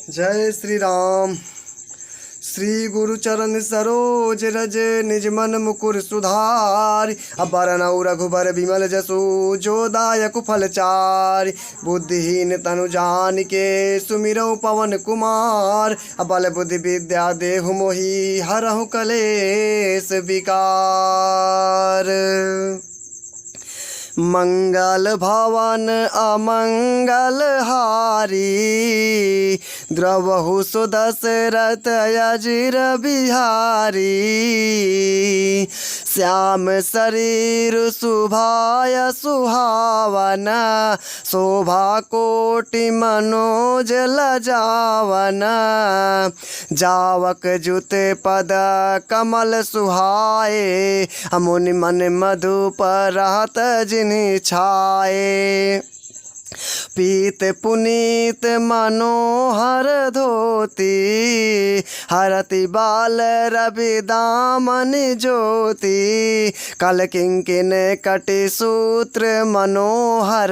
जय श्री राम। श्री गुरु चरण सरोज रज निज मन मुकुर सुधारि। अबरनउ रघुबर बिमल जसु जो दायक फल चारि। बुद्धिहीन तनु जानिके सुमिरौ पवन कुमार। बल बुद्धि विद्या देहु मोहि हरहु कलेश विकार। मंगल भवन अमंगल हारी। द्रवहु सुदशरथ अजिर बिहारी। श्याम शरीर शुभाय सुहावन। शोभा कोटि मनोज लजावन। जावक जुत पद कमल सुहाए। मुनि मन मधुप रहत जिनि छाए। पीत पुनीत मनोहर धोती। हरति बाल रवि दामन ज्योति। कल किंकिन कटि सूत्र मनोहर।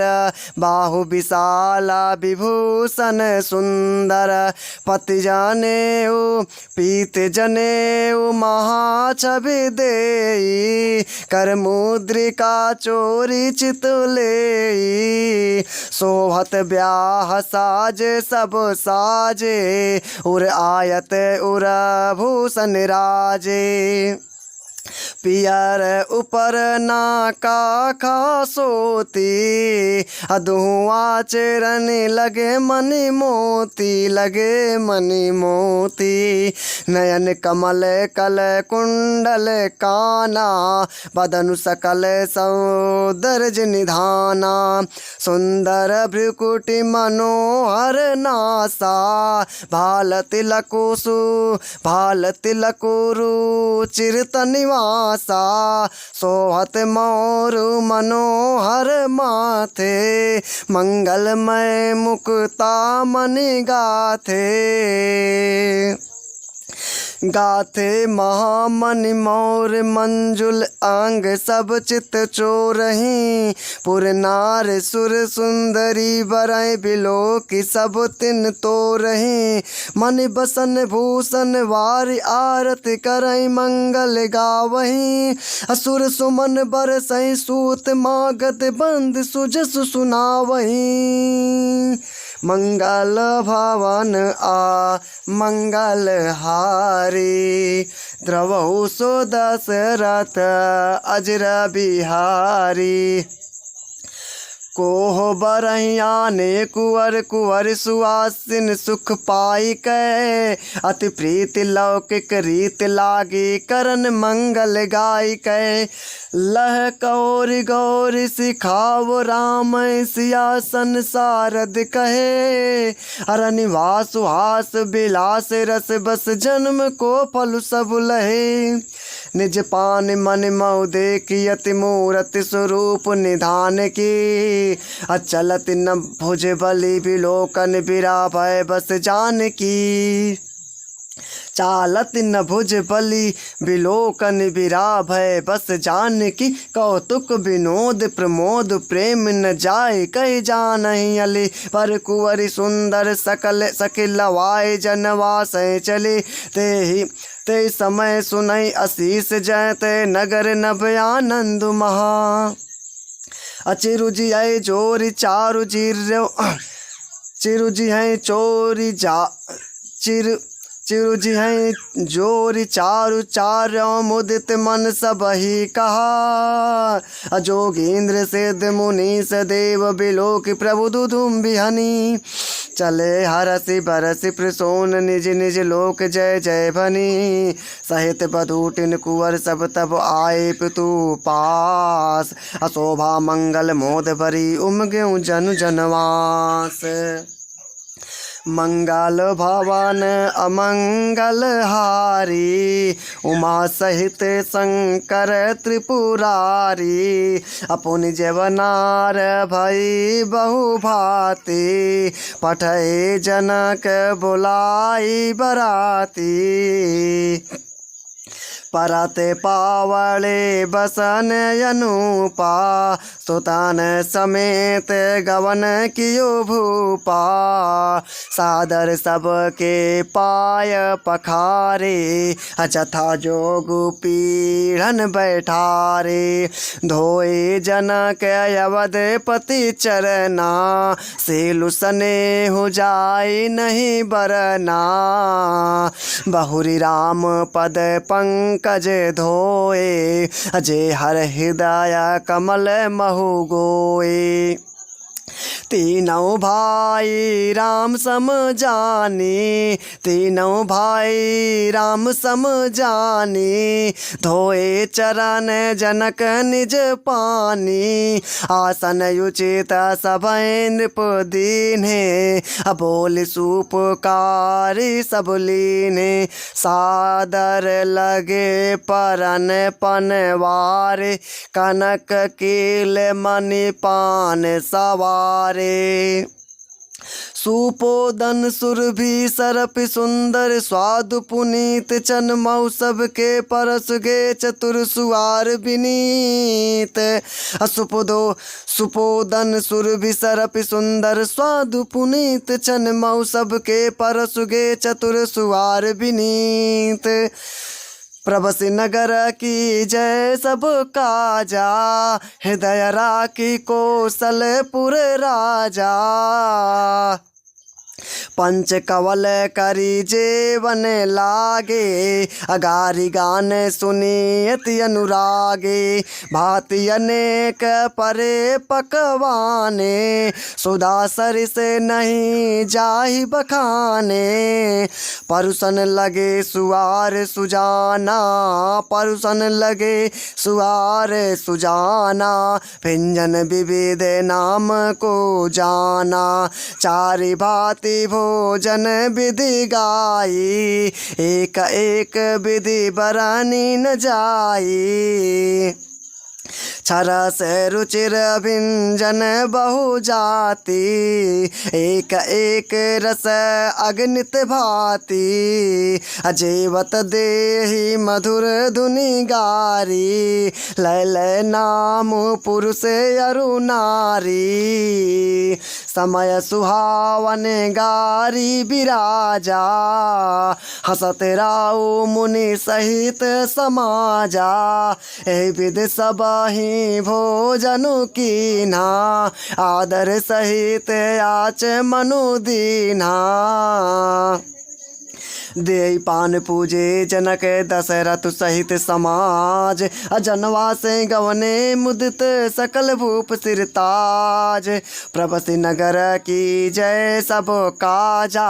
बाहु विशाला विभूषण सुंदर। पति जनेऊ पीत जनेऊ महाछवि देई। कर मुद्रिका चोरी चितुलेई। सोहत ब्याह साजे सब साजे। उर आयत उर भूषण राजे। पियर ऊपर नाका खासोती। अधुआ चरण लगे मणि मोती। लगे मणि मोती। नयन कमल कल कुंडल काना। बदनु सकल सौंदर्य निधाना। सुंदर भ्रुकुटि मनोहर नासा। भाल तिलकुसु भाल तिलकुरु चिरत निवासा। सोहत मोरु मनोहर माथे। मंगलमय मुक्ता मणि गाथे। गाथे महामणि मोर मंजुल अंग सब चित चोरही। पुर नार सुर सुंदरी बरय बिलोक सब तिन तोरही। मणि बसन भूषण वारि आरती करई मंगल गावही। असुर सुमन बरसई सूत मागध बंद सुजस सुनावही। मंगल भवन आ मंगल हारी। द्रवहु सो दशरथ अजिर बिहारी। कोह बरहियाने कुंवर कुंवर सुआसिन सुख पाई कै। अति प्रीति लौकिक रीत लागी करन मंगल गाय कै। लह कौरि गौरी सिखाव राम सियासन सारद कहे। अरनिवास सुहास बिलास रस बस जन्म को फल सब लहे। निज पान मन मऊ देखी अति मूरति स्वरूप निधान की। अचलत न भुज बलि विलोकन बिराभय बस जान की। चालत न भुज बलि विलोकन बिराभय बस जान की। कौतुक विनोद प्रमोद प्रेम न जाय कह जानहि अली। पर कुंवरी सुंदर सकल सकिल वाय जनवास चले। ते समय सुनई असीस जयते नगर नभ आनंद महा। अचिरुजि है चोरी चारु चिरुजि है चोरी चिरुजि है जोरी चारु चार्यों मुदित मन सबहि कहा। अजोगींद्र सिद्ध मुनीस देव बिलोक प्रभु दुधुम बिहनी। चले हरसि बरसि प्रसोन निज निज लोक जय जय भनी। सहित बधूटिन कुंवर सब तब आए पितु पास। अशोभा मंगल मोद भरी उमग्यु जन जनवास। मंगल भवन अमंगल हारी। उमा सहित शंकर त्रिपुरारी। अपुनि जवनार भई बहु भांति। पठै जनक बुलाई बराती। परत पावले बसन अनुपा सुतन समेत गवन कियो भूपा सादर सबके पाय पखारे जथा जोगु पीढ़न बैठारे धोए जनक अवधपति चरना सेलु स्नेहु जाय नहीं बरना बहुरी राम पद पंकज धोए अजय हर हृदय कमल महु गोए तीनों भाई राम सम जानी तीनों भाई राम सम जानी धोए चरण जनक निज पानी आसन उचित सभै नृप दीन्हे बोल सुपकारी सब लीन्हे सादर लगे परन पनवारे कनक कील मणि पान सवारे सुपोदन सुरभि सरपि सुंदर स्वादु पुनीत चन मौसब के परस गे चतुर सुवार विनीत सुपोदन सुरभि सरपि सुंदर स्वादु पुनीत चन मौसब के परस गे चतुर सुवार विनीत प्रभसि नगर की जय सब काजा हृदय राखी कौशलपुर राजा पंच कवल करी जेवन लागे अगारी गान सुनियति अनुरागे भाति अनेक परे पकवाने सुदासर से नहीं जाहि बखाने परुसन लगे सुआर सुजाना परुसन लगे सुआर सुजाना व्यंजन विविध नाम को जाना चारि भांति भोजन विधि गाई एक एक विधि बरानी न जाई छरस रुचिर व्यंजन बहु जाति एक एक रस अगणित भांति अजेवत देहि मधुर धुनि गारी लय लय नाम पुरुष अरु नारी समय सुहावन गारी विराजा हसत राउ मुनि सहित समाजा एहि विधि सबहि भोजनु कीन्हा आदर सहित आच मनु दीन्हा देई पान पूजे जनक दशरथ सहित समाज अजनवा से गवने मुदित सकल भूप सिरताज प्रभसि नगर की जय सब काजा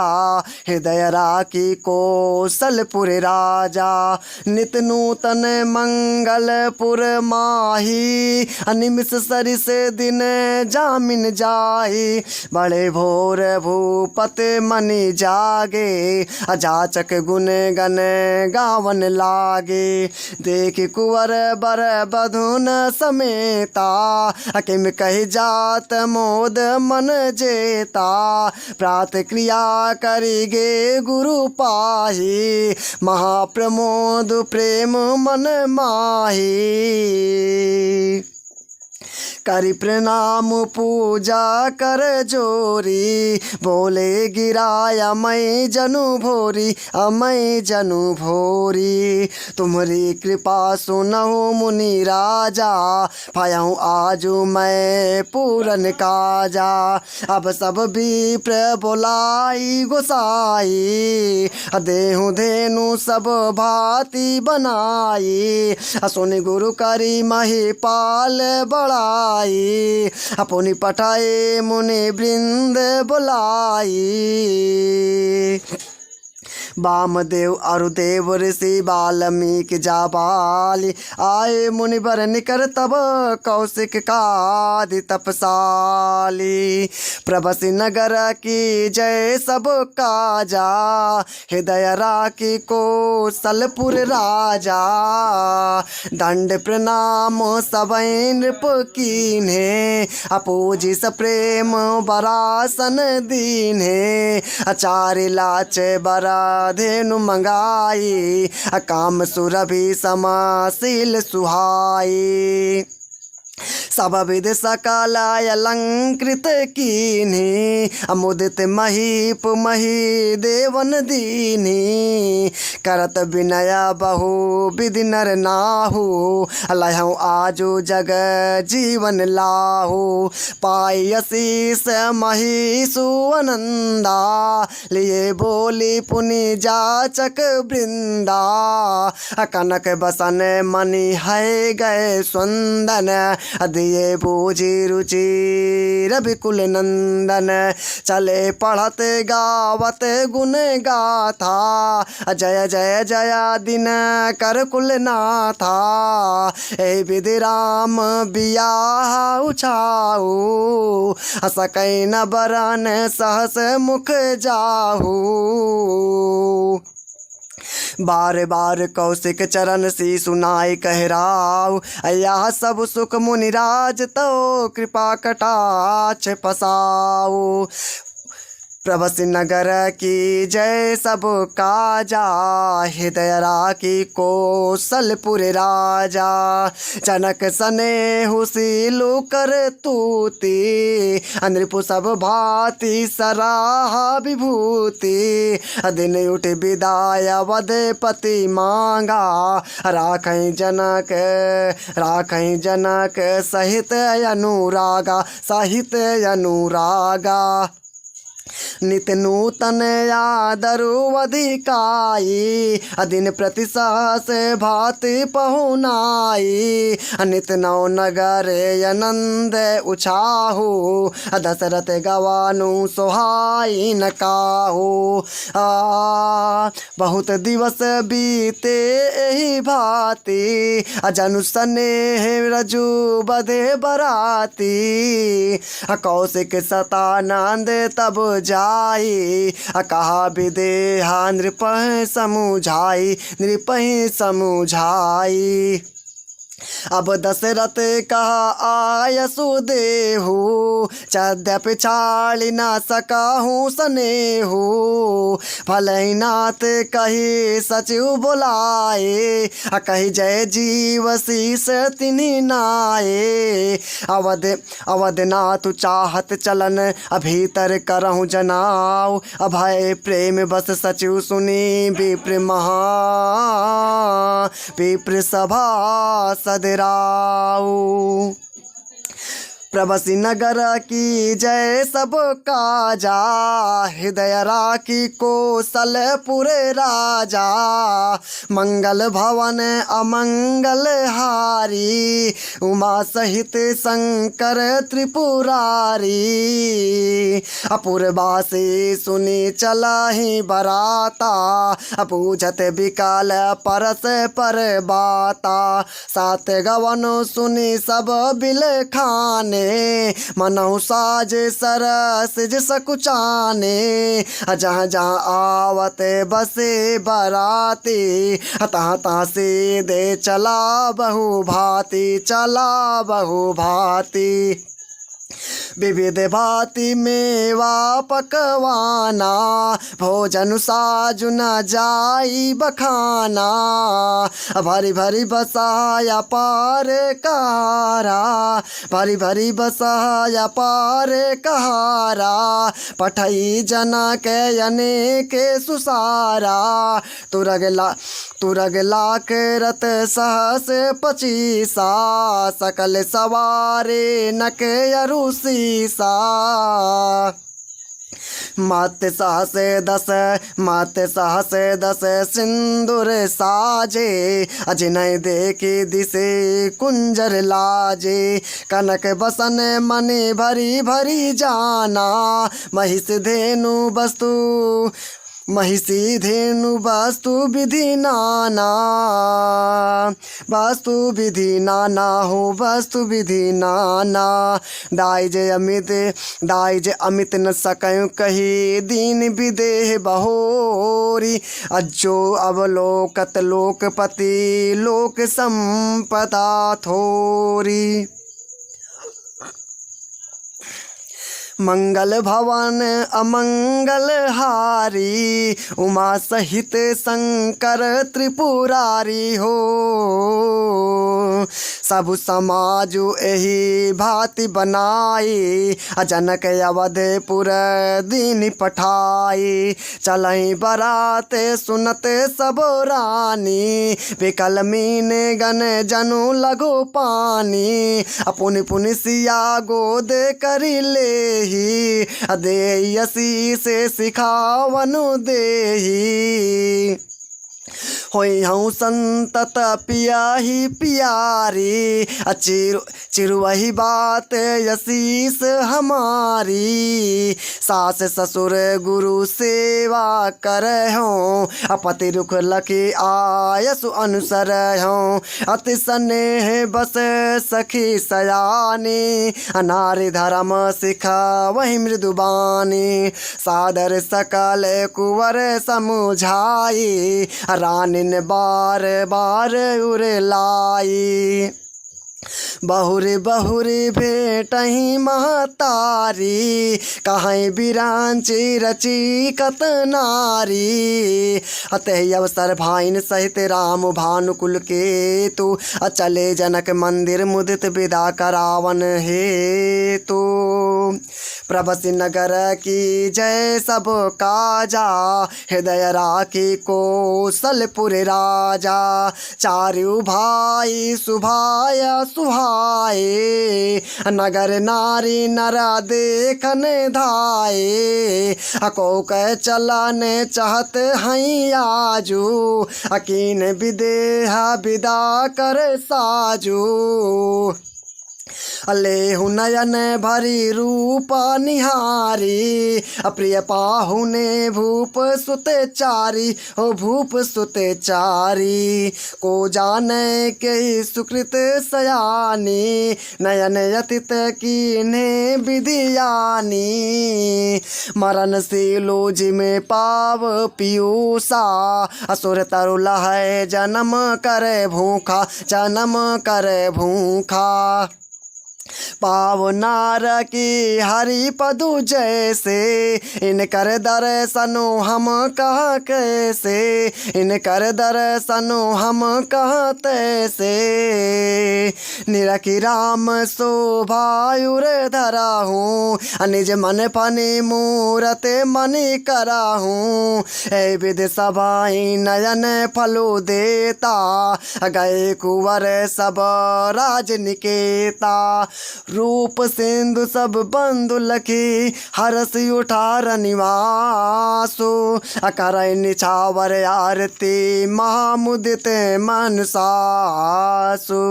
हृदय राखी कौशलपुर राजा नित नूतन मंगलपुर माही अनिमिष सरिस दिन जामिन जाई बड़े भोर भूपत मनि जागे अजाचक गुण गन गावन लागे देख कुंवर बर बधुन समेता अकिम कही जात मोद मन जेता प्रात क्रिया करिगे गुरु पाही महाप्रमोद प्रेम मन माही करि प्रणाम पूजा कर जोरी बोले गिराय अमय जनु भोरी अमय जनु भोरी तुम्हारी कृपा सुनहु मुनि राजा भयहु आजु मैं पूरन काजा अब सब विप्र बोलाई गोसाई देहु धेनु सब भांति बनाई सुनि गुरु करी महिपाल बड़ाई अपनी पठाए मुनि वृंद बुलाई वामदेव अरुदेव ऋषि वाल्मीकि जाबाली आए मुनिवर निकर तब कौशिक कादि तपसाली प्रभसि नगर की जय सब काजा हृदय राखी कौशलपुर राजा दंड प्रणाम सबै नृप कीन्हे अपूजी स प्रेम बरासन दीन्हे चारि लाच बरा धेनु मंगाई काम सुरभि समाशील सुहाई सब विध सकल अलंकृत कीन्ही मुदित महीप मही देवन दीन्ही करत विनय बहु विधि नर नाहु लहु आजु जग जीवन लाहु पाई असीस मही सुअनंदा लिए बोली पुनि जाचक वृंदा कनक बसन मणि है गए सुंदन दिए बूझी रुचि रविकुल नंदन चले पढ़त गावत गुण गाथा जय जय जय दिन कर कुल नाथा ए विधि राम बियाह उछाऊ सकै न बरन सहस मुख जाहू बार बार कौशिक चरण सी सुनाई कहराव यह सब सुख मुनिराज तो कृपा कटाक्ष पसाओ प्रभसि नगर की जय सब काजा हृदय राखी कौशलपुर राजा जनक सनेहु सीलु कर तूती नृपु सब भांति सराहा विभूति दिन उठ विदाय अवधपति मांगा राखै जनक सहित अनुरागा नित नूतन आदरु अधिकाई दिन प्रति सहस भाति पहुनाई नित नौ नगर आनंद उछाहु दशरथ गवानु सोहाई न काहू बहुत दिवस बीते एहि भांति जनु स्नेह रजु बधे बराती कौशिक सतानंद तब जाई कहा विदेहा नृपहि समुझाई अब दशरथ कहा आयसु देहु यद्यपि छाड़ी न सकहूँ स्नेहु भले नाथ कही सचिव बुलाए कही जय जीव शीस तिन्हि नाये अवधनाथ चाहत चलन भीतर करहूँ जनाव अभय प्रेम बस सचिव सुनी विप्र सभा सदराऊ प्रभसि नगर की जय सब काजा हृदय राखी कौशलपुर राजा मंगल भवन अमंगल हारी उमा सहित शंकर त्रिपुरारी अपूर्वासी सुनी चलाही बराता पूछत विकाल परस पर बाता सात गवन सुनी सब बिल खाने मनहु साज सरस सकुचाने जहाँ जहाँ आवत बसे बराती तहाँ तहाँ से दे चला बहु भांति विविध भांति मेवा पकवाना भोजन साजु न जाई बखाना भरी भरी बसाया पार कहारा भरी भरी बसाया पार कहारा पठई जना के अनेक सुसारा तुरग लाख रत सहस पचीसा सकल सवारे नक अरुसीसा मात साहस दस सिंदूर साजे अजनय देखी दिसे कुंजर लाजे कनक बसन मने भरी भरी जाना महिष धेनु वस्तु विधि नाना दाई जे अमित न सकयूं कही दीन विदेह बहोरी अज्जो अवलोकत लोकपति लोक संपदा थोरी मंगल भवन अमंगल हारी, उमा सहित शंकर त्रिपुरारी हो। सब समाज एही भांति बनाई, जनक अवधपुर दीन पठाई। चलई बरात सुनत सब रानी, बिकल मीन गन जनु लगो पानी। पुनि पुनि सिया गोद करी लेही, देयसी से सिखावनु देही। होई हूँ संतत पियाही पियारी, चिरुवही बात यशीस हमारी। सास ससुर गुरु सेवा कर हों, पति रुख लकी आयसु अनुसर हों। अति स्नेह बस सखी सयानी, नारी धर्म सिखा वही मृदुबानी। सादर सकल कुंवर समुझाई, रानिन बार बार उरलाई। बहुरी बहुरी भेटही महतारी, कहीं बिरांची रची कत नारी। अतः अवसर भाइन सहित राम भानुकुल के तु, चले जनक मंदिर मुदित विदा करावन हेतु। प्रभसी नगर की जय सब काजा, हृदय राखी कौशलपुर राजा। चारु भाई सुभाय सुहाए, नगर नारी नरा देखन धाये। को कह चलन चाहत हई आजू, अकीन विदेहा विदा कर साजू। लेहु नयन भरी रूप निहारी, अप्रिय पाहुने भूप सुते चारी। हो भूप सुते चारी, को जाने के सुकृत सयानी। नयन यतित कीने विधियानी, मरण शीलो जिमे पाव पीयूषा। असुर तरु लहै जन्म करे भूखा, जन्म करे भूखा। पावनार की हरि पदु जैसे, इनकर दर्शनो हम कह कैसे। इनकर दर्शनो हम कह तैसे, निरखी राम शोभायुर धराहूँ। निज मन फनि मूरत मनि कराहूँ। ए विधि सभाई नयन फलो देता, गए कुंवर सब राजनिकेता। रूप सिंधु सब बंधु लखी, हरस उठार निवासो। अकर निछावर आरती महामुदित मन सासु।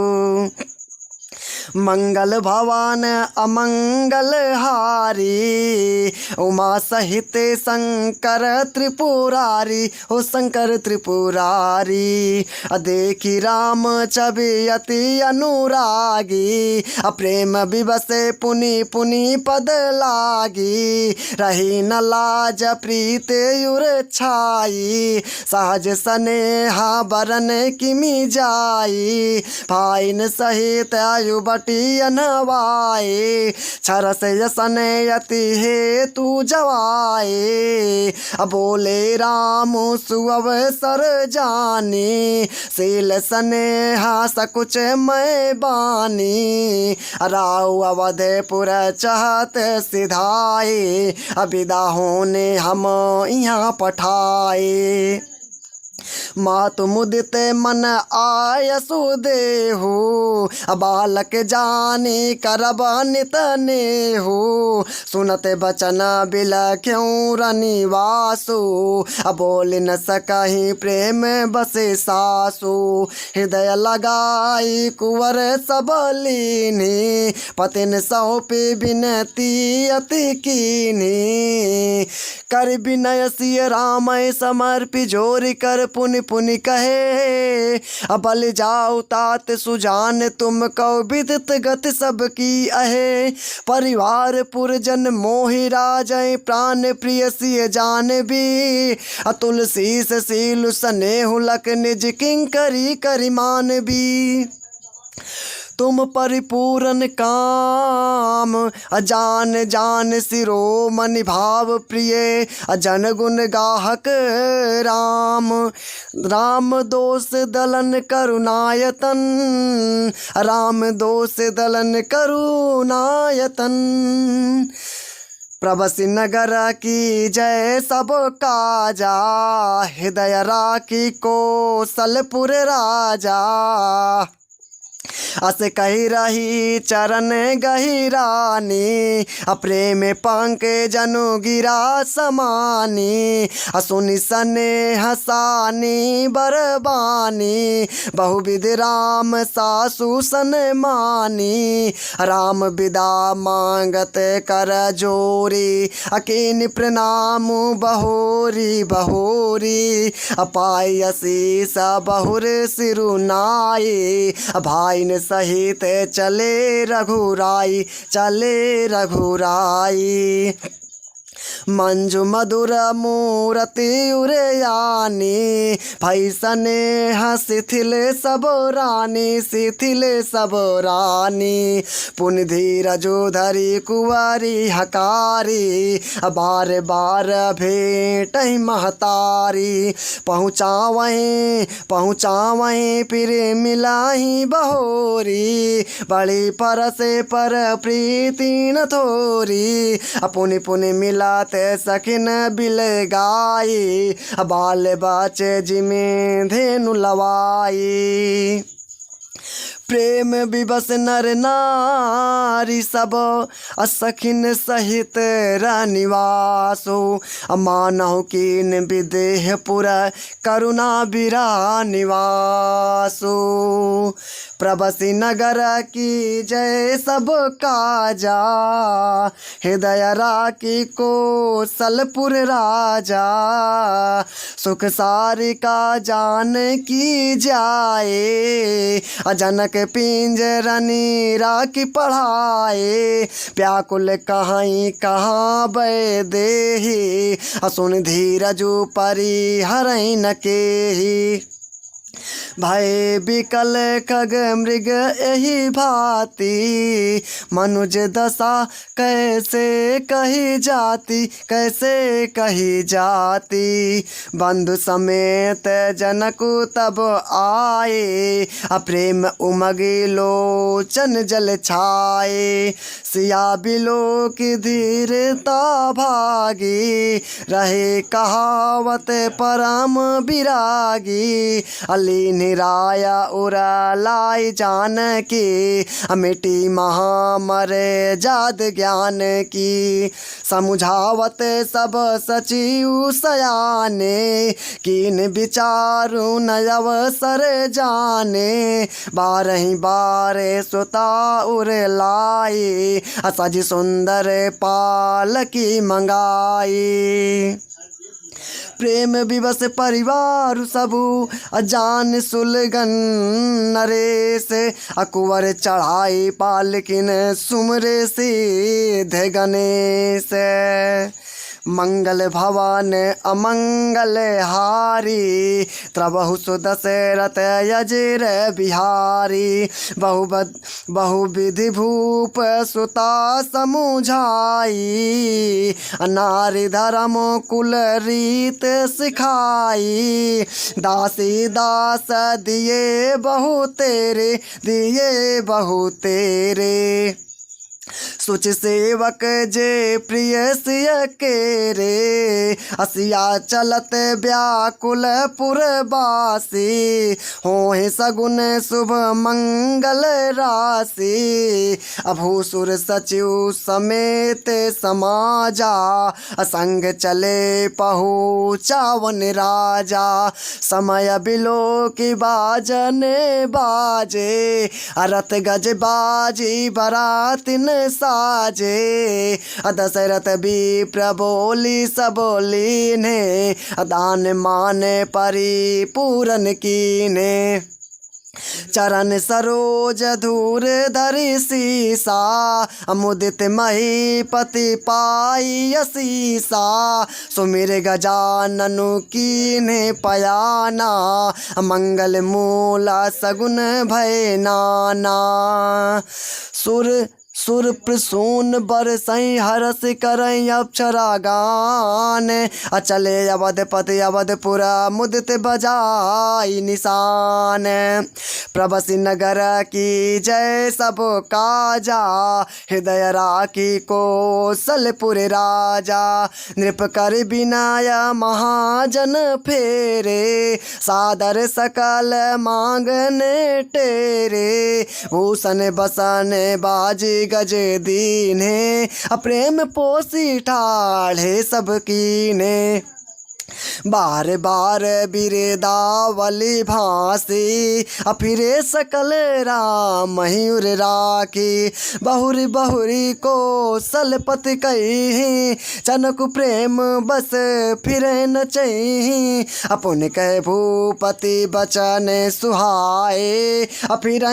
मंगल भवन अमंगल हारी, उमा सहित शंकर त्रिपुरारी। हो शंकर त्रिपुरारी, देखी राम छवि अति अनुरागी। प्रेम विवसे पुनि पुनि पद लागी, रही न लाज प्रीत युर छाई। सहज स्नेहा बरन किमि जाई, फाइन सहित आयु बटी अनवाए। छरस यसन यति हे तू जवाए, बोले राम सुअवसर जानी। शील स्नेहा सकुच मैं बानी, राव अवधपुर चाहत सिधाए। अविदा होने हम यहाँ पठाए। मातु मुदित मन आयसु देहु, बालक जानी करब नित नेहु। सुनत बचन बिलख्यों रनिवासु, बोल न सकहि प्रेम बसे सासु। हृदय लगाई कुंवर सब लीनी, पतिन सौंपी बिनती अति कीनी। कर विनय सिय राम समर्पि जोरि कर पुनि पुनि कहे। बल जाऊ तात सुजान तुम कौ विदित गति सबकी अहे। परिवार पुरजन मोहि राजय प्राण प्रिय सिय जान भी। तुलसी से सीलु स्नेहु लक निज किंकरी करिमान भी। तुम परिपूर्ण काम, जान जान शिरोमणि भाव प्रिय, जन गुण गाहक राम। राम दोष दलन करुणायतन, राम दोष दलन करुणायतन। प्रभसि नगर की जय सब काजा, हृदय राखी कौशलपुर राजा। अस कही रही चरण गहिरानी, प्रेम पंक जनु गिरा समानी। सुनि स्नेह सानी बरबानी, बहुविध राम सासु सन मानी। राम विदा मांगत कर जोरी, अकीन प्रणाम बहोरी बहोरी। पाई असीस बहुर सिरुनाई, भाई सहित चले रघुराई, चले रघुराई। मंजु मधुर मूरति उरयानी, भैसने शिथिल सब रानी, शिथिल सब रानी। पुन धीरजो धरी कुंवारी हकारी, बार बार भेंट महतारी। पहुँचावहीं फिर मिलाही बहोरी, बड़ी परसे पर प्रीति न थोरी। पुनि पुनि मिलाते सखिन बिल गाई, बाल बच्चे जिमें धेनु लवाई। प्रेम विवश नर नारी सब, सखिन सहित रनिवासो। मानहु कीन विदेह पुर, करुणा बिरा निवासो। प्रभसि नगर की जय सब काजा, हृदय राखी कौशलपुर राजा। सुख सारिका जान की जाए, जनक पिंजरनी राखी पढ़ाए। व्याकुल कहीं कहाँ बै देही, सुन धीरजु परी हरई न केही। भय विकल खग मृग यही भांति, मनुज दशा कैसे कही जाती, कैसे कही जाती। बंधु समेत जनकु तब आए, प्रेम उमगी लोचन जल छाए। सिया बिलो की धीरता भागी, रहे कहावत परम विरागी। अली निराया उरा लाई जानकी, मिटी महामरे जाद ज्ञान की। समुझावत सब सचिव सयाने, कीन विचारु न अवसर जाने। बारही बारे सुता उर लाई, सज सुंदर पालकी मंगाई। प्रेम विवश परिवार सबु, जान सुलगन नरेश। अकुवर चढ़ाई पालकिन सुमरे सिद्ध गणेश। मंगल भवन अमंगल हारी, त्रबहु सुदशरथ यजिर बिहारी। बहुविधि भूप सुता समुझाई, नारी धर्म कुल रीत सिखाई। दासी दास दिए बहु तेरे, दिए बहु तेरे। सुच सेवक जे प्रिय सिय के रे, असिया चलत व्याकुल पुरवासी। होहि सगुन शुभ मंगल राशि, अभूसुर सचिव समेत समाजा। संग चले पहुँचावन राजा, समय बिलो की बाजने बाजे। रथ गज बाजी बरातिन साजे। दशरथ विप्र बोली सबोली ने, दान मान परिपूरन कीने। चरण सरोज धूर धरि सीसा मुदित महीपति पाई असीसा सुमिर गजाननु कीन्हे पयाना मंगल मूला सगुन भय नाना सुर प्रसून बरसई हरस करई अप्सरा गान अचले अवधपति अवधपुरा मुदित बजाई निशान प्रभसी नगर की जय सब काजा हृदय राखी कौशलपुर राजा नृप कर बिनाय महाजन फेरे सादर सकल मांगने टेरे भूषण बसन बाजी गजे दीने प्रेम पोसी ठाढ़े सब कीने बार बार बिरदावली भासी फिरे सकल राम मयूर राखी बहुरी बहुरी को सलपति कही चनक प्रेम बस फिरे न चही अपन कह भूपति बचन सुहाए फिर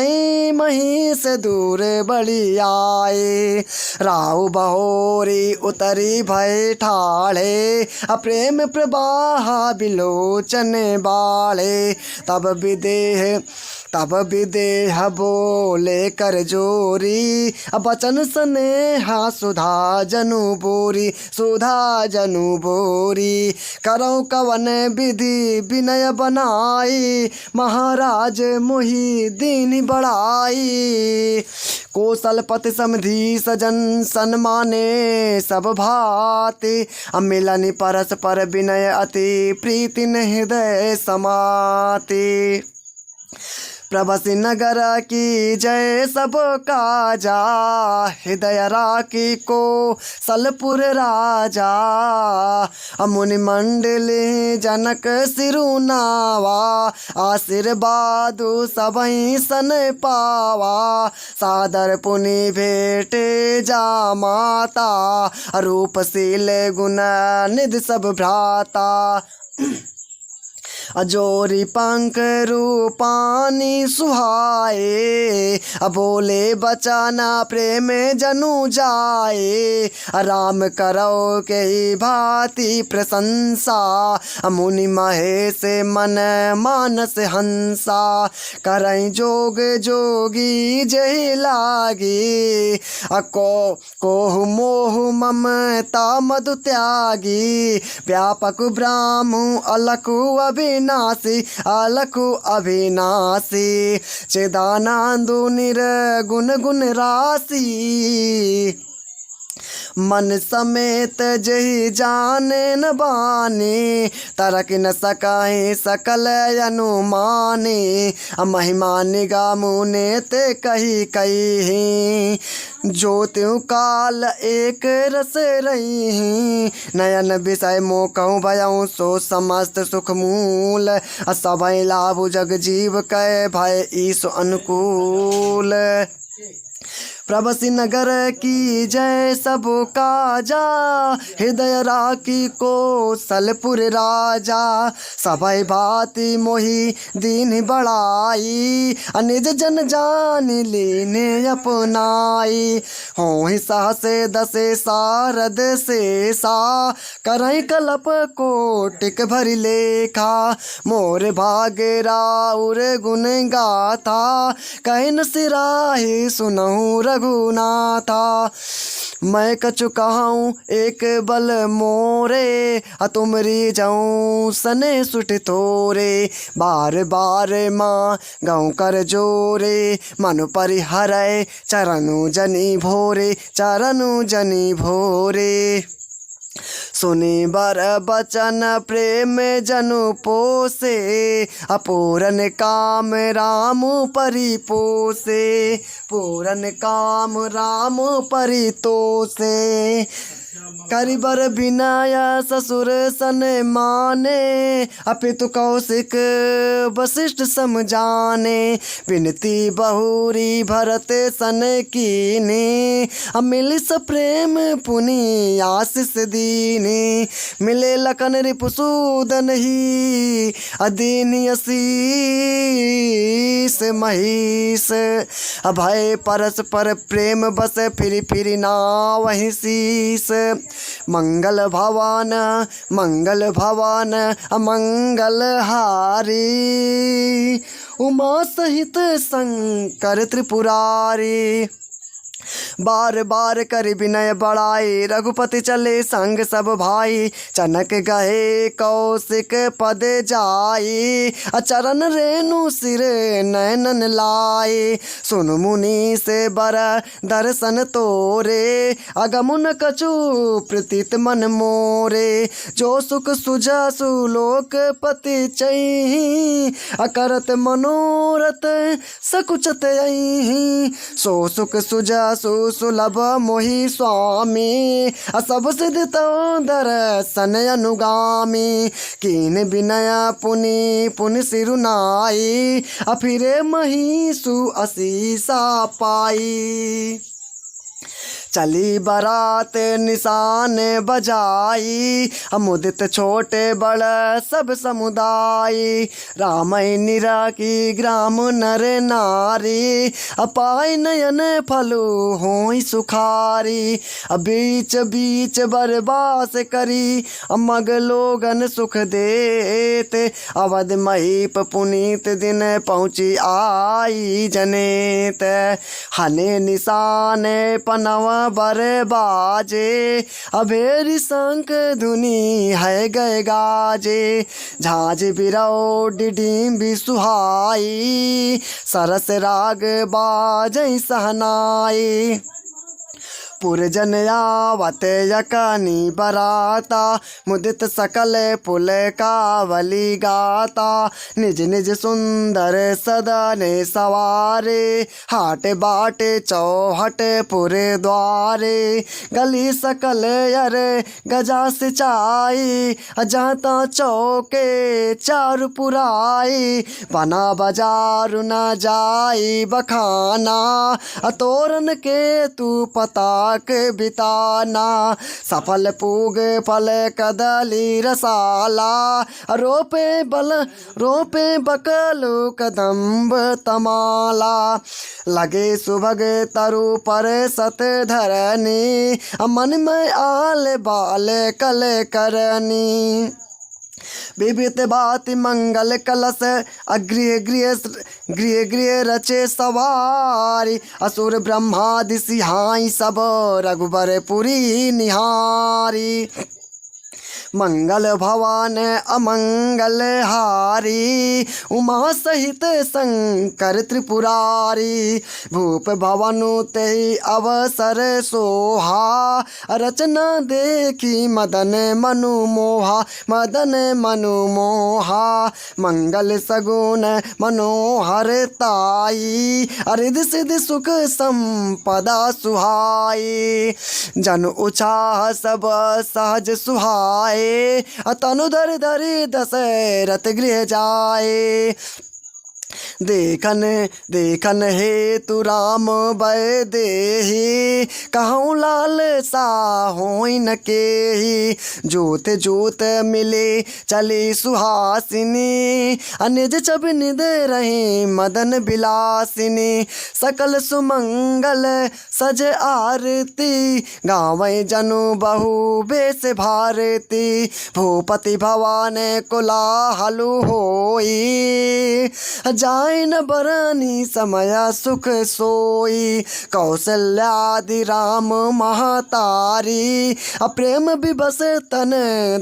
मही से दूर बड़ी आए राहु बहोरी उतरी भय ठाड़े प्रेम प्रभा बिलोचन बाले तब विदेह बोले कर जोरी बचन स्नेहा सुधा जनु बोरी करो कवन विधि विनय बनाई महाराज मोहि दीन बढ़ाई कौशलपति समधि सजन सन्माने सब भाति मिलनि परस्पर विनय अति प्रीति हृदय समाति प्रभसी नगर की जय सब काजा हृदय राखी को सलपुर राजा मुनि मंडल जनक सिरुनावा आशीर्वाद सबई सन पावा सादर पुनि भेटे जा माता रूपशील गुण निधि सब भ्राता अजोरी पंख रूपानी सुहाए बोले बचाना प्रेम जनु जाए राम करो के भांति प्रशंसा मुनि महेश मन मानस हंसा करई जोग जोगी जय लागी कोहु मोह ममता मधु त्यागी व्यापक ब्राह्मु अलकु अलखु अविनाशी चिदानंदु निर्गुण गुण राशि मन समेत जही जाने न बानी तरक न सकाही सकल अनुमानी महिमा निगामु ने ते कही कही ज्योतियों काल एक रस रही नयन विषय मो कहूँ भयऊँ सो समस्त सुख मूल सभय लाभ जग जीव कै भय ईसो अनुकूल प्रभसी नगर की जय सब काजा हृदय राखी को सलपुर राजा सभय भांति मोहि दीन बढ़ाई निज जन जान लीने अपनाई हो सहसे दसे सारद से सा करई कलप कोटिक भरि लेखा मोर भाग्य राउर गुण गाथा कहन सिराही सुनहु रघुनाथा मैं कछु कहूँ एक बल मोरे तुमरी जाऊँ सने सुट तोरे बार बार माँ गाँव कर जोरे मनु परिहरय चरनु जनी भोरे सुनी बर बचन प्रेम जनु पोसे अपूरन काम राम परिपोसे पूरन काम राम परितोषे करिबर विनय ससुर सन माने, अपितु कौशिक वशिष्ठ समझाने। विनती बहुरी भरत सन कीने, मिल स प्रेम पुनि आशीष दीने। मिले लखन रिपुसूदन ही, अदीन असीस महिष। अभय परस्पर प्रेम बस, फिर फिर नावहि शीस। मंगल भवन अमंगल हारी, उमा सहित शंकर त्रिपुरारी। बार बार कर विनय बढ़ाई, रघुपति चले संग सब भाई। चनक गए कौशिक पद जाई, अचरण रेणु सिर नयनन लाई। सुन मुनि से बर दर्शन तोरे, अगमुन कछु प्रतीत मन मोरे। जो सुख सुजा सुलोक पति चही, अकरत मनोरथ सकुचत यही। सो सुख सुजा सुलभ मोहि स्वामी, सब सिद्ध तो दर्शन अनुगामी। कीन विनय पुनि पुनि सिरुनाई, फिरे महिषु असीसा पाई। चली बारात निशान बजाई, मुदित छोटे बड़ सब समुदाय। रामय निरा की ग्राम नर नारी, अपाय नयन फलु होई सुखारी। बीच बीच बरबास करी, मग लोगन सुख देते। अवध महीप पुनीत दिन पहुँची आई जनेत। हने निशान पनव बर बाजे, अभेरी शंख धुनी है गए गाजे। झांझ बिरौ डिडिम्बी सुहाई, सरस राग बाजै सहनाई। पुरजन आवत यकनी बराता, मुदित सकल पुल कावली गाता। निज निज सुंदर सदन सवारे, हाट बाट चौहट पुर द्वारे। गली सकल यर गजा सिंचाई, जाता चौके चारु पुराई। बना बाजार न जाई बखाना, तोरन के तू पता के बिताना। सफल पूग फल कदली रसाला, रोपे बकलु कदम्ब तमाला। लगे सुभग तरु पर सत धरनी, मन में आल बाल कल करनी। विविध बाति मंगल कलश, गृह गृह रचे सवारी। असुर ब्रह्मादि सिहाई, सब रघुबरपुरी निहारी। मंगल भवन अमंगल हारी, उमा सहित शंकर त्रिपुरारी। भूप भवनु ते अवसर सोहा, रचना देखी मदन मनु मोहा। मंगल सगुन मनोहर ताई, रिद्धि सिद्धि सुख संपदा सुहाई। जन उछाह सब सहज सुहाए, तनु धर धरि दशरथ गृह जाए। देखन हेतु राम भय देहि, कहूँ लाल सा होई न केहि। जोत जोत मिले चली सुहासिनी, निज छब निध रही मदन बिलासिनी। सकल सुमंगल सज आरती, गावै जनु बहु बेस भारती। भूपति भवन कोलाहल होई, जाय न बरनी समय सुख सोई। कौशल्यादि राम महतारी, प्रेम विबस तन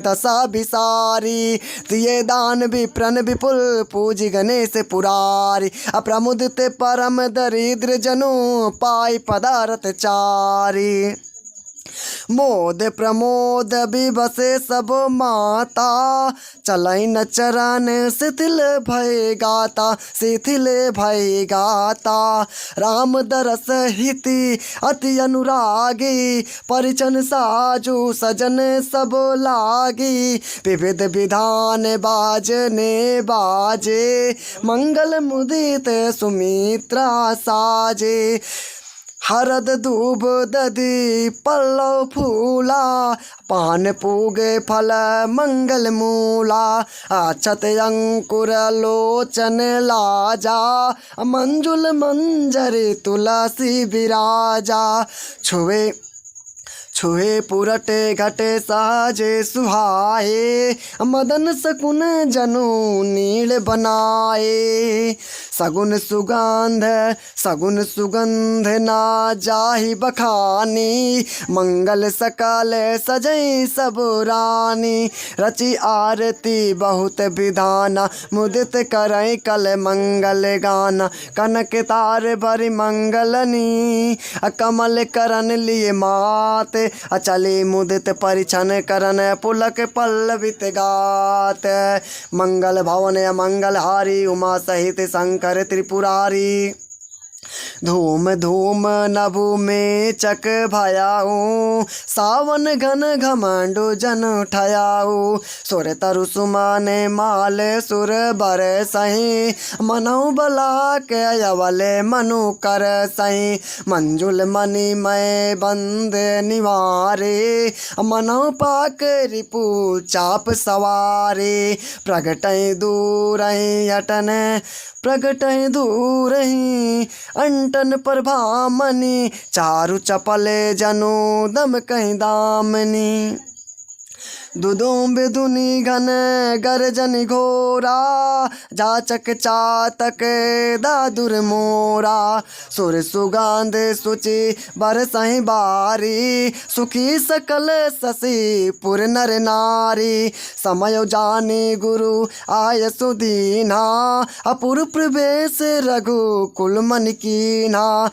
दशा विसारी। दिए दान विप्रन विपुल, पूजी गणेश पुरारी। अप्रमुदित परम दरिद्र जनु, पाई पदारथ चारी। मोद प्रमोद विबसे सब माता, चलै न चरण शिथिल भय गाता, शिथिल भय गाता। राम दरस हिति अति अनुरागी, परिचन साजू सजन सब लागी। विविध विधान बाजने बाजे, मंगल मुदित सुमित्रा साजे। हरद दूब दधि पल्लव फूला, पान पूगे फल मंगल मूला। अक्षत अंकुर लोचन लाजा, मंजुल मंजरी तुलसी विराजा। छुए पुरटे घटे साजे सुहाए, मदन सकुन जनु नील बनाए। सगुन सुगंध ना जाहि बखानी, मंगल सकल सजई सब रानी। रचि आरती बहुत विधाना, मुदित करई कल मंगल गाना। कनक तार भरि मंगलनी, कमल करन लिए मात। अचले मुदित परिछन करन, पुलक पल्लवित गात। मंगल भवन मंगल हारी, उमा सहित शंकर त्रिपुरारी। धूम धूम नभु में चक भयाऊ, सावन घन घमंडु जन ठयाऊ। सुर तरु सुमन माल सुर बर सही, मनऊ बला के अवल मनु कर सही। मंजुल मणि मय बंद निवारे, मनऊ पाक रिपु चाप सवारे। प्रगटय दूर अटन प्रगटय दूर अंटन प्रभामणि, चारु चपले जनु दम कहीं दामनी। दुदुम बिदुनी घन गर्जन घोरा, जाचक चातक दादुर मोरा। सुर सुगंध सुचि बरसहि बारी, सुखी सकल ससी पुर नर नारी। समय जानी गुरु आय सुदीना, अपुर प्रवेश रघु कुल मन कीना।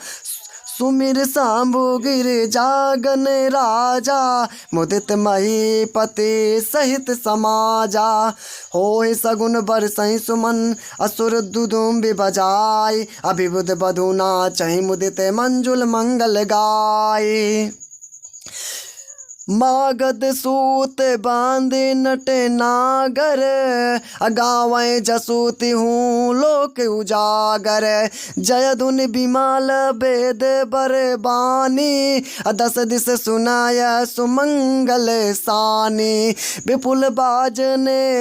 सुमिर सांभु गिर जागन राजा, मुदित महीपति सहित समाजा। होय सगुन बरसहि सुमन, असुर दुदुम्बि बजाय। अभिबुध बधु नाचहि, मुदित मंजुल मंगल गाय। मागध सूत बांधे नटे नागर, गावै जसूति हूँ लोक उजागर। जय धुन बिमाल वेद बर बानी, दस दिस सुनाय सुमंगल सानी। विपुल बाजने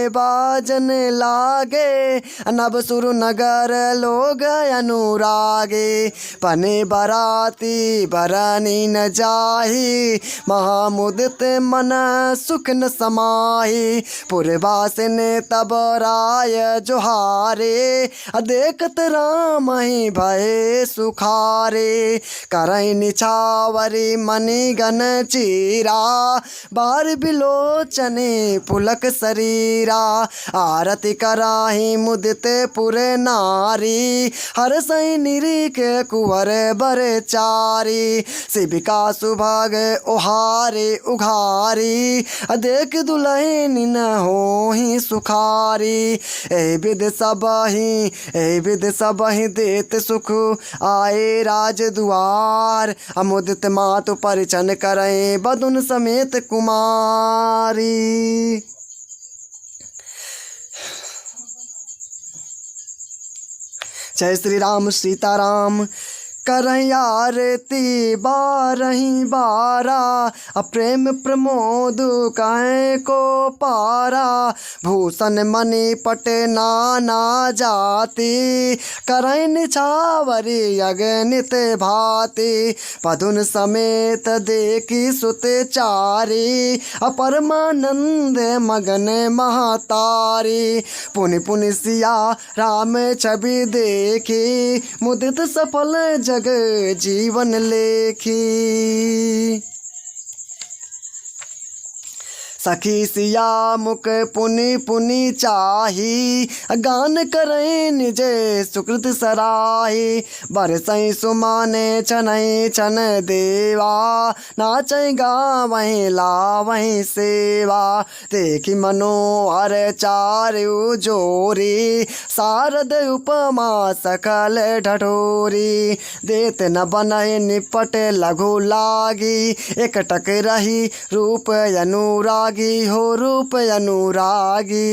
लागे, नभ सुर नगर लोग अनुरागे। पने बराती बरनी न जाही, महामुदित मन सुख न समाही। पुरवासिन तब राय जोहारे, देखत राम ही भय सुखारे। करई निछावरी मणिगन चीरा, बार बिलोचने पुलक शरीरा। आरती कराही मुदित पुर नारी, हर सई निरीख कुंवर बर चारी। शिविका सुभाग ओहारे उघारी, देख दुलहिन न होहि सुखारी। ए विद सबहि देत सुख, आए राज दुआर। अमुदित मातु परिचन करई, बदुन समेत कुमारी। जय श्री राम सीताराम। करई आरती बारही बारा, प्रेम प्रमोद कहे को पारा। भूषण मणि पट नाना जाति, करई निछावरी अगणित भांति। पधुन समेत देखी सुत चारी, परमानंद मगन महातारी। पुनि पुनि सिया राम छवि देखी, मुदित सफल जग जीवन लेखी। सखी सिया मुख पुनि पुनि चाही गान करें निज सुकृत सराही बरसई सुमाने छनई छन देवा नाचै गावहीं लावहीं सेवा देखी मनोहर चारु जोरी शारद उपमा सकल ढठोरी देत न बनहि निपट लघु लागी एकटक रही रूप अनुरागी हो रूप अनुरागी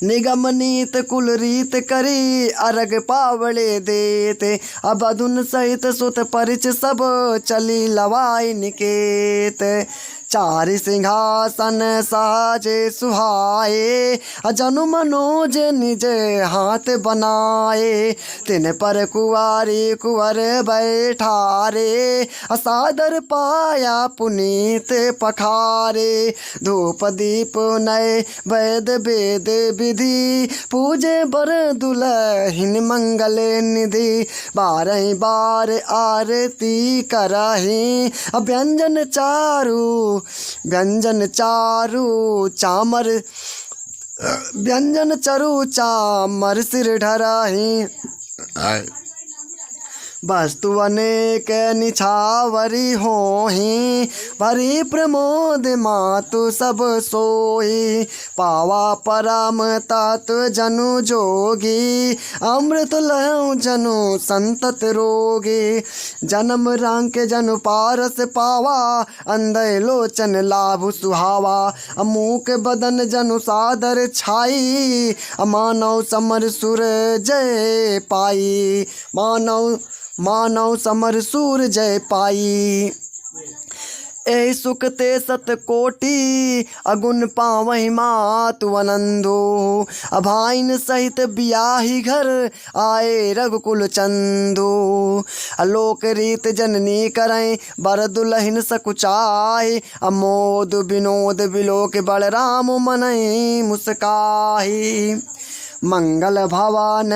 निगम नीत कुल रीत करी अर्घ पावड़े देते अब अधुन सहित सुत परिच सब चली लवाई निकेत चारि सिंहासन साजे सुहाए जनु मनोज निज हाथ बनाए तिन पर कुंवारी कुंवर बैठारे सादर पाया पुनीत पखारे धूप दीप नय वैद वेद विधि पूजे बर दुलहिन मंगल निधि बारह बार आरती करही व्यंजन चरु चामर सिर ढरही वस्तु अनेक निछावरी होही भरी प्रमोद मातु सब सोही पावा परम तत्व जनु जोगी अमृत लहु जनु संतत रोगी जन्म रंग जनु पारस पावा अंधे लोचन लाभ सुहावा अमूक बदन जनु सादर छाई मानव समर सुर जय पाई मानव समर सूर जय पाई ए सुख ते सतकोटि अगुन पावहि मातु आनंदो अभाइन सहित बियाही घर आए रघुकुल चंदो अलोक रीत जननी करैं बर दुलहिन सकुचाई अमोद विनोद बिलोक बलराम मनई मुस्काही मंगल भवन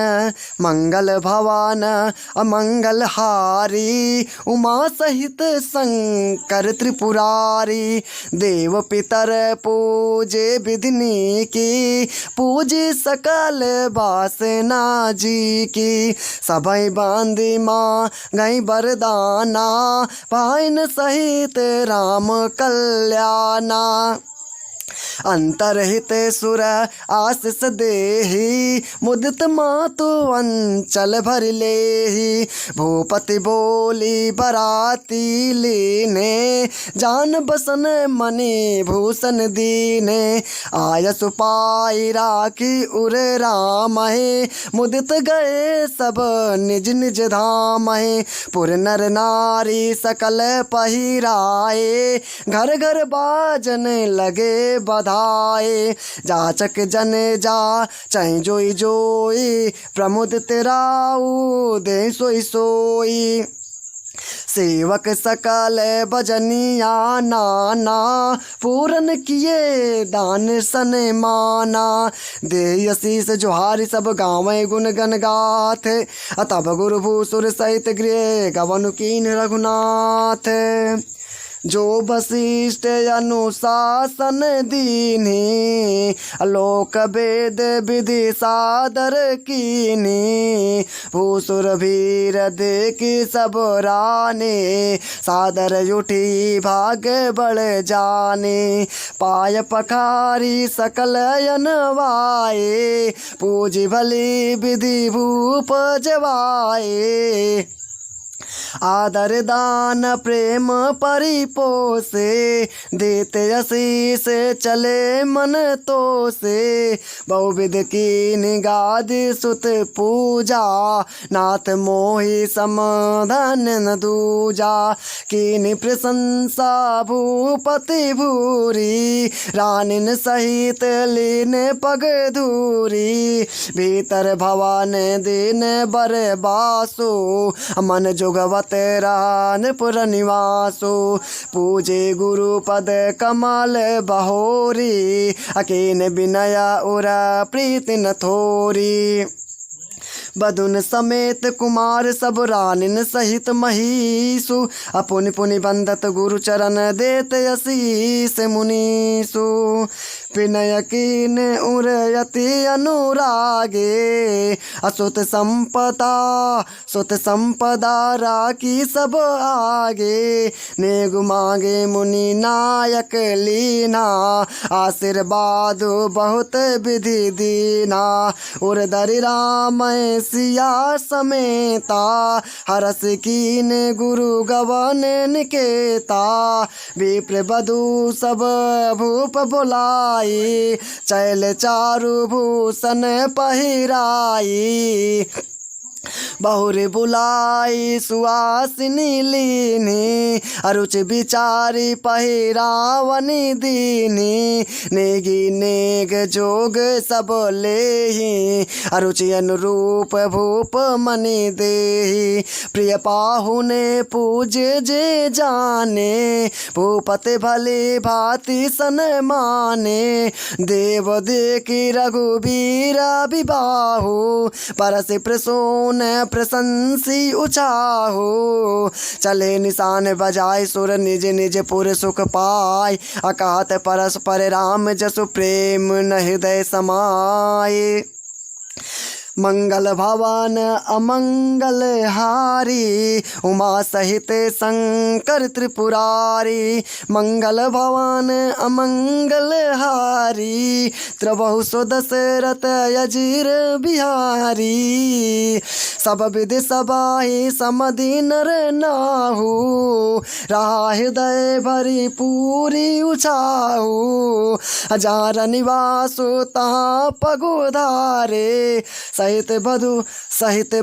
अमंगल हारी उमा सहित शंकर त्रिपुरारी देव पितर पूजे विधिनी की पूजी सकल वासना जी की सभई बांधी माँ गई बरदाना पाइन सहित राम कल्याणा अंतरहित सुर आशीष देही मुदित मातु अंचल भर लेही भूपति बोली बराती लीने जान बसन मणि भूषण दीने आयस पाई राखी उर राम है मुदित गए सब निज निज धाम है पुर नर नारी सकल पहिराए घर घर बाजन लगे बधाए जाचक जन जा चाहे जोई जोई प्रमुद तेराऊ दे सोई सोई सेवक सकल भजनिया नाना पूरन किए दान सन माना दे आशीष जोहारी सब गाँव गुण गन गाथ तब गुरु भूसुर सहित गृह गवन कीन रघुनाथ जो वशिष्ठ अनुशासन दीनी लोक वेद विधि सादर कीनी भूसुर भीर देखी सब रानी सादर उठी भाग बढ़ जाने पाय पखारी सकल अनवाए पूजी भली विधि भूप जवाए आदर दान प्रेम परिपोसे देते आशीष चले मन तो से बहुविध की निगादि सुत पूजा नाथ मोहि समाधान न दूजा कीनि प्रशंसा भूपति भूरी रानिन सहित लीन पग धूरी भीतर भवन दिन बर बासो मन जोगवत रानपुर निवासो पूजे गुरु पद कमल बहोरी अकीन विनय उर प्रीति न थोरी बधुन समेत कुमार सब रानिन सहित महीसु अपुनि पुनि बंदत गुरु चरण देत असीस मुनीसु विनय कीन उरयति अनुरागे असुत संपदा राखी सब आगे नेगु मांगे मुनि नायक लीना आशीर्वाद बहुत विधि दीना उर्धरि राम सिया समेता हरस कीन गुरु गवन निकेता विप्र बधु सब भूप बुलाई चैल चारु भूषण पहिराई बहुरे बुलाई सुहासिनी लीनी अरुचि विचारी पहिरावनी दीनी नेगी नेग जोग सब लेही अरुचि अनुरूप भूप मनि देही प्रिय पाहुने पूज जे जाने भूपति भले भांति सन माने देव देखी रघुबीर विबाहु परस प्रसोन प्रशंसी उचाहो चले निशान बजाय सुर निज निज पुर सुख पाय अकात परस्पर राम जसु प्रेम न हृदय समाये मंगल भवन अमंगल हारी उमा सहित शंकर त्रिपुरारी मंगल भवन अमंगल हारी त्रबहु सो दशरथ अजीर बिहारी सब विधि सबाही समधि नर नाहू रहा हृदय भरी पूरी उछाहू हजार निवासु तहाँ पगुधारे सहित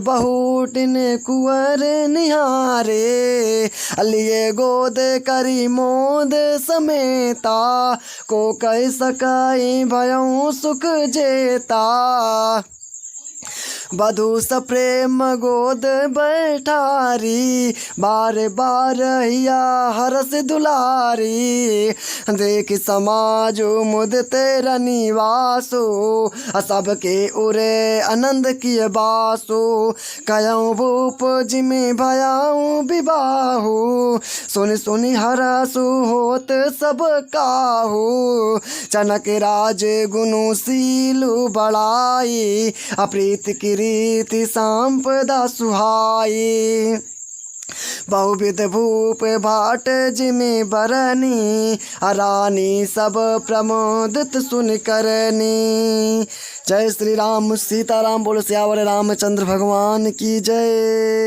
बहुटिन कुंवर निहारे अलिए गोद करी मोद समेता को कह सकाई भयऊ सुख जेता बधु सप्रेम गोद बैठारी बार बार हिया हरस दुलारी देख समाज मुद तेरा निवासो सबके उरे आनंद किए बासो कयऊ भूप जिमे भयाऊ विबाहु सुन सुनि हरसु होत सब काहू चनक राज गुनु सीलु बड़ाई अप्रीत की रीति संपदा सुहाई बहुविध भूप भाट जिमे बरनी रानी सब प्रमोदित सुन करनी। जय श्री राम सीताराम बोलो सियावर रामचंद्र भगवान की जय।